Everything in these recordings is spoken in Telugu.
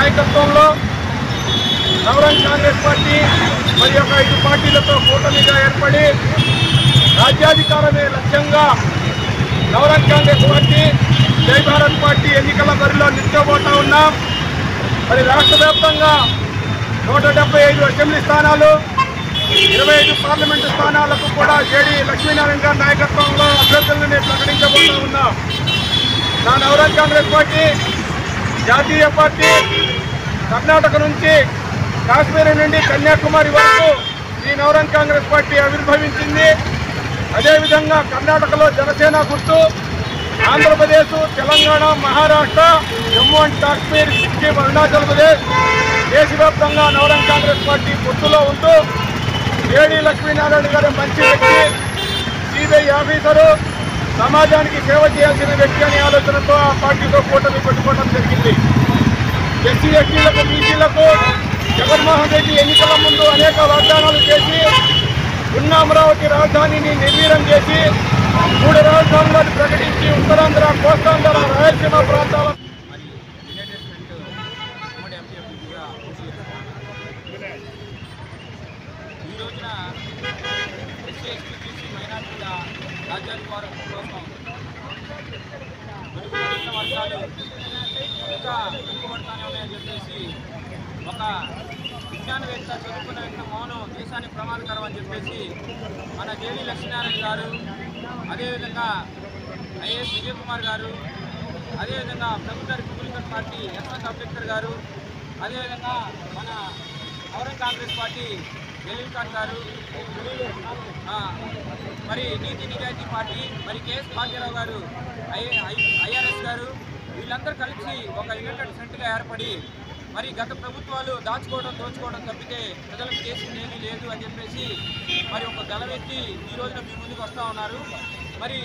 నాయకత్వంలో నవరంగ్ కాంగ్రెస్ పార్టీ మరి యొక్క 5 పార్టీలతో కూటమిగా ఏర్పడి రాజ్యాధికారమే లక్ష్యంగా నవరంగ్ కాంగ్రెస్ పార్టీ జై భారత్ పార్టీ ఎన్నికల బరిలో నిల్చోబోతా ఉన్నాం. మరి రాష్ట్ర వ్యాప్తంగా 175 అసెంబ్లీ స్థానాలు, 25 పార్లమెంటు స్థానాలకు కూడా జేడీ లక్ష్మీనారాయణ గారి నాయకత్వంలో అభ్యర్థులను ప్రకటించబోతా ఉన్నాం. నా నవరంగ్ కాంగ్రెస్ పార్టీ జాతీయ పార్టీ కర్ణాటక నుంచి కాశ్మీర్ నుండి కన్యాకుమారి వరకు ఈ నవరంగ్ కాంగ్రెస్ పార్టీ ఆవిర్భవించింది. అదేవిధంగా కర్ణాటకలో జనసేన గుర్తు, ఆంధ్రప్రదేశ్, తెలంగాణ, మహారాష్ట్ర, జమ్మూ అండ్ కాశ్మీర్, సిక్కిం, అరుణాచల్ ప్రదేశ్ దేశవ్యాప్తంగా నవరంగ్ కాంగ్రెస్ పార్టీ గుర్తులో ఉంటూ జేడీ లక్ష్మీనారాయణ గారు మంచి వ్యక్తి, సిబిఐ ఆఫీసరు, సమాజానికి సేవ చేయాల్సిన వ్యక్తి అనే ఆలోచనతో ఆ పార్టీతో కూటమి పెట్టుకోవడం జరిగింది. ఎస్సీ ఎస్టీలకు, బీసీలకు జగన్మోహన్ రెడ్డి ఎన్నికల ముందు అనేక వాగ్దానాలు చేసి ఉన్న అమరావతి రాజధానిని నిర్వీర్యం చేసి 3 రాజధానులను ప్రకటించి ఉత్తరాంధ్ర, కోస్తాంధ్ర, రాయలసీమ ప్రాంతాల ఈ రోజున ఎస్సీ ఎస్టీ బీసీ మైనార్టీల రాజ్యాధికారం కోసం వెనుకబడిన వర్గాలు ఇంకా వెనుకబడతానే ఉన్నాయని చెప్పేసి ఒక విజ్ఞానవేత్త చదువుకున్న వ్యక్తి మౌనం దేశానికి ప్రమాదకరం అని చెప్పేసి మన జేడీ లక్ష్మీనారాయణ గారు, అదేవిధంగా ఐఏఎస్ విజయ్ కుమార్ గారు, అదేవిధంగా ప్రభుత్వ రిపబ్లికన్ పార్టీ యశ్వంత్ అంబేద్కర్ గారు, అదేవిధంగా మన నవరంగ్ కాంగ్రెస్ పార్టీ జలీల్ ఖాన్ గారు, మరి నీతి నిజాయితీ పార్టీ మరి కేఎస్ భాగ్యరావు గారు, ఐఆర్ఎస్ గారు వీళ్ళందరూ కలిసి ఒక యునైటెడ్ ఫ్రంట్గా ఏర్పడి మరి గత ప్రభుత్వాలు దాచుకోవడం దోచుకోవడం తప్పితే ప్రజలకు చేసింది ఏమీ లేదు అని చెప్పేసి మరి ఒక గలవెత్తి ఈ రోజున మీ ముందుకు వస్తూ ఉన్నారు. మరి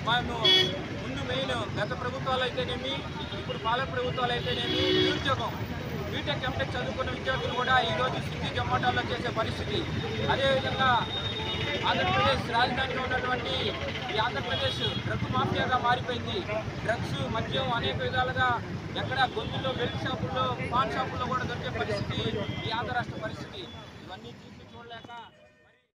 మేము ముందు మెయిన్ గత ప్రభుత్వాలు అయితేనేమి, ఇప్పుడు పాలక ప్రభుత్వాలు అయితేనేమి నిరుద్యోగం, బీటెక్ ఎంటెక్ చదువుకున్న విద్యార్థులు కూడా ఈరోజు స్విగ్గీ జొమాటోలో చేసే పరిస్థితి. అదేవిధంగా ఆంధ్రప్రదేశ్ రాజధానిలో ఉన్నటువంటి ఈ ఆంధ్రప్రదేశ్ డ్రగ్ మాఫియాగా మారిపోయింది. డ్రగ్స్, మద్యం అనేక విధాలుగా ఎక్కడ గొంతుల్లో, బెల్ట్ షాపుల్లో, పాన్ షాపుల్లో కూడా దొరికే పరిస్థితి ఈ ఆంధ్ర రాష్ట్ర పరిస్థితి.